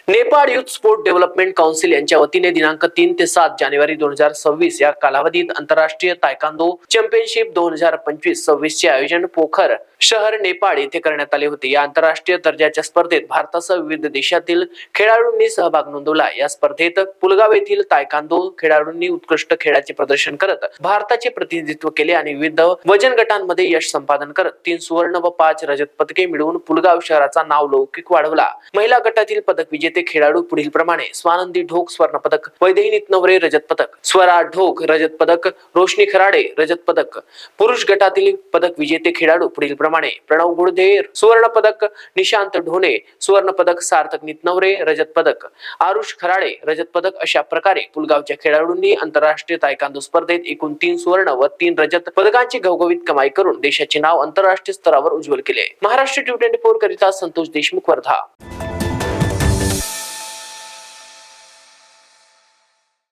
Nepal youth sport development council यांच्या वतीने दिनांक 3 ते 7 जानेवारी 2026 या कालावधीत आंतरराष्ट्रीय तायकांदो चॅम्पियनशिप 2025-26 चे आयोजन पोखर शहर नेपाळ येथे करण्यात आले होते। या आंतरराष्ट्रीय दर्जाच्या स्पर्धेत भारतासह विविध देशातील खेळाडूंनी सहभाग नोंदवला। या स्पर्धेत पुलगाव येथील तायकांदो खेळाडूंनी उत्कृष्ट खेळाचे प्रदर्शन करत भारताचे प्रतिनिधित्व केले आणि विविध वजन गटांमध्ये यश संपादन करत 3 सुवर्ण व 5 रजत पदके मिळवून पुलगाव शहराचा नाव लौकिक वाढवला। महिला गटातील पदक विजेते खेळाडू पुढील प्रमाणे: स्वानंदी ढोक स्वर्ण पदक, वैदेही नितनवरे रजत पदक, स्वरा ढोक रजत पदक, रोशनी खराडे रजत पदक। पुरुष गटातील पदक विजेते खेळाडू पुढील प्रमाणे: प्रणव गुडधेर स्वर्ण पदक, निशांत ढोणे स्वर्ण पदक, सार्थक नितनवरे रजत पदक, आरुष खराडे रजत पदक। अशा प्रकारे पुलगावच्या खेळाडूंनी आंतरराष्ट्रीय तायकांदो स्पर्धेत एकूण 3 सुवर्ण व 3 रजत पदकांची घवघवीत कमाई करून देशाचे नाव आंतरराष्ट्रीय स्तरावर उज्ज्वल केले। महाराष्ट्र T24 करिता संतोष देशमुख, वर्धा।